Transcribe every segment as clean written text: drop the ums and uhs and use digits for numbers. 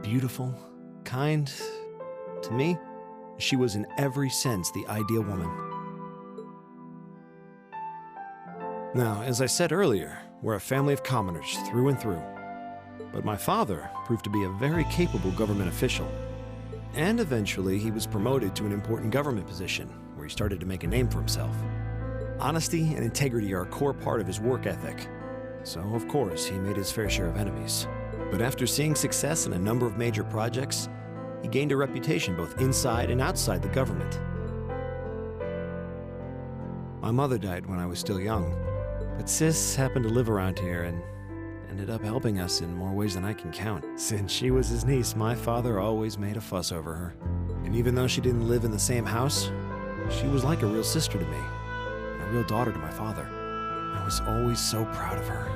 beautiful, kind. To me, she was in every sense the ideal woman. Now, as I said earlier, we're a family of commoners through and through. But my father proved to be a very capable government official. And eventually, he was promoted to an important government position, where he started to make a name for himself. Honesty and integrity are a core part of his work ethic. So, of course, he made his fair share of enemies. But after seeing success in a number of major projects, he gained a reputation both inside and outside the government. My mother died when I was still young, but Sis happened to live around here and ended up helping us in more ways than I can count. Since she was his niece, my father always made a fuss over her. And even though she didn't live in the same house, she was like a real sister to me, and a real daughter to my father. I was always so proud of her.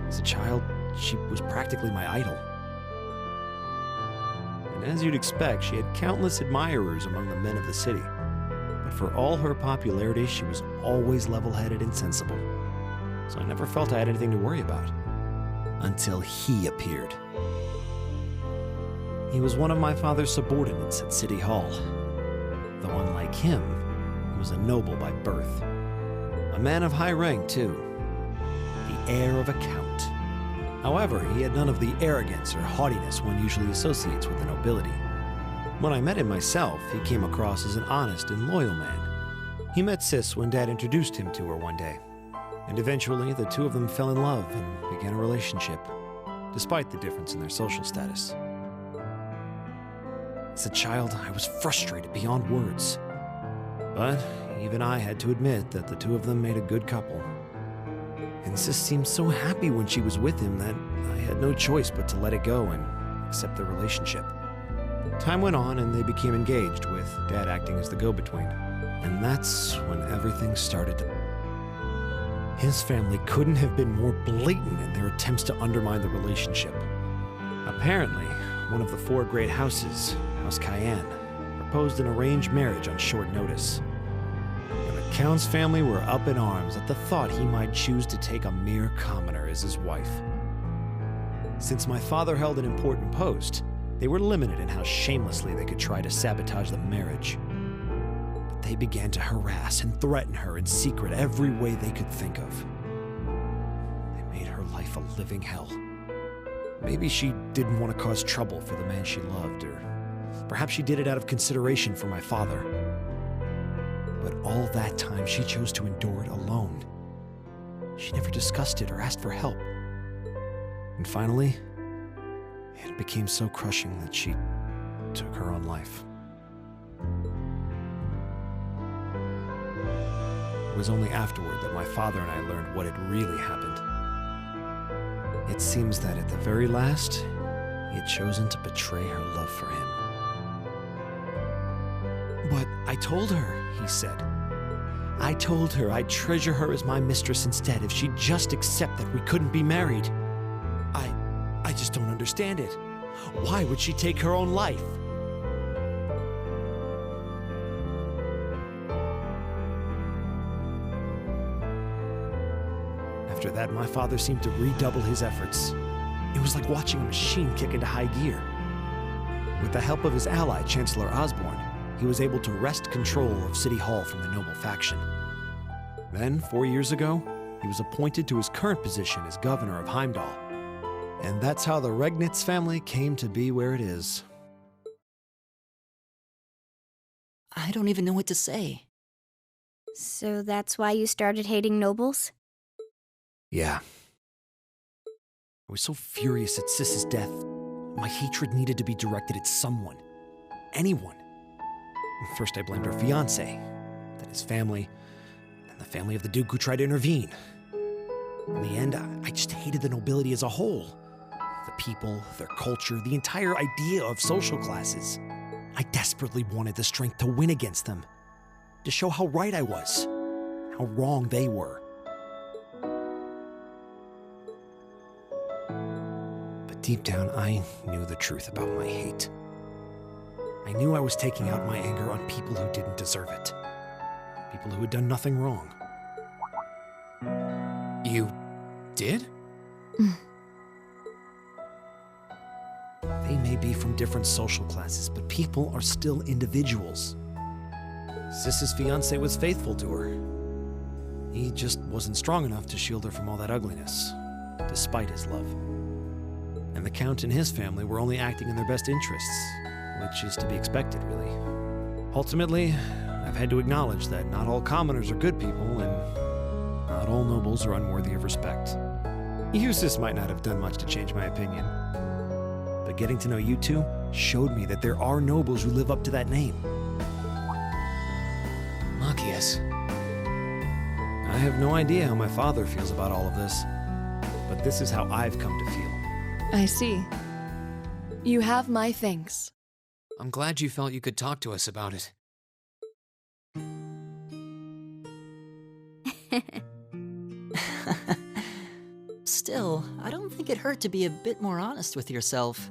As a child, she was practically my idol. And as you'd expect, she had countless admirers among the men of the city. But for all her popularity, she was always level-headed and sensible. So I never felt I had anything to worry about. Until he appeared. He was one of my father's subordinates at City Hall. Though unlike him, he was a noble by birth. A man of high rank, too. The heir of a count. However, he had none of the arrogance or haughtiness one usually associates with the nobility. When I met him myself, he came across as an honest and loyal man. He met Sis when Dad introduced him to her one day. And eventually, the two of them fell in love and began a relationship, despite the difference in their social status. As a child, I was frustrated beyond words. But even I had to admit that the two of them made a good couple. And Sis seemed so happy when she was with him that I had no choice but to let it go and accept their relationship. Time went on and they became engaged, with Dad acting as the go-between. And that's when everything started to... His family couldn't have been more blatant in their attempts to undermine the relationship. Apparently, one of the four great houses, House Cayenne, proposed an arranged marriage on short notice. And the Count's family were up in arms at the thought he might choose to take a mere commoner as his wife. Since my father held an important post, they were limited in how shamelessly they could try to sabotage the marriage. They began to harass and threaten her in secret every way they could think of. They made her life a living hell. Maybe she didn't want to cause trouble for the man she loved, or perhaps she did it out of consideration for my father. But all that time, she chose to endure it alone. She never discussed it or asked for help. And finally, it became so crushing that she took her own life. It was only afterward that my father and I learned what had really happened. It seems that at the very last, he had chosen to betray her love for him. "But I told her," he said. "I told her I'd treasure her as my mistress instead if she'd just accept that we couldn't be married. I just don't understand it. Why would she take her own life?" After that, my father seemed to redouble his efforts. It was like watching a machine kick into high gear. With the help of his ally, Chancellor Osborne, he was able to wrest control of City Hall from the noble faction. Then, 4 years ago, he was appointed to his current position as governor of Heimdall. And that's how the Regnitz family came to be where it is. I don't even know what to say. So that's why you started hating nobles? Yeah. I was so furious at Sis's death. My hatred needed to be directed at someone. Anyone. First I blamed her fiancé, then his family, then the family of the Duke who tried to intervene. In the end, I just hated the nobility as a whole. The people, their culture, the entire idea of social classes. I desperately wanted the strength to win against them, to show how right I was, how wrong they were. But deep down, I knew the truth about my hate. I knew I was taking out my anger on people who didn't deserve it, people who had done nothing wrong. You did? They may be from different social classes, but people are still individuals. Sis's fiancé was faithful to her. He just wasn't strong enough to shield her from all that ugliness, despite his love. And the Count and his family were only acting in their best interests, which is to be expected, really. Ultimately, I've had to acknowledge that not all commoners are good people, and not all nobles are unworthy of respect. Eustace might not have done much to change my opinion, but getting to know you two showed me that there are nobles who live up to that name. Machias. I have no idea how my father feels about all of this, but this is how I've come to feel. I see. You have my thanks. I'm glad you felt you could talk to us about it. Still, I don't think it hurt to be a bit more honest with yourself.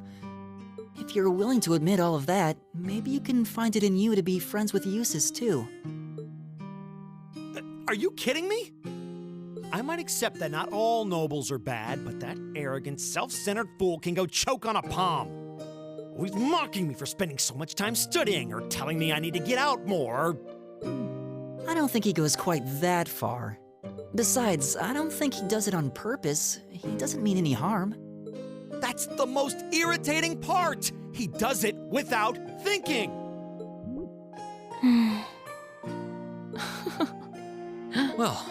If you're willing to admit all of that, maybe you can find it in you to be friends with Eustace too. Are you kidding me? I might accept that not all nobles are bad, but that arrogant, self-centered fool can go choke on a palm. Always mocking me for spending so much time studying, or telling me I need to get out more. I don't think he goes quite that far. Besides, I don't think he does it on purpose. He doesn't mean any harm. That's the most irritating part! He does it without thinking! Well,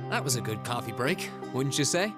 that was a good coffee break, wouldn't you say?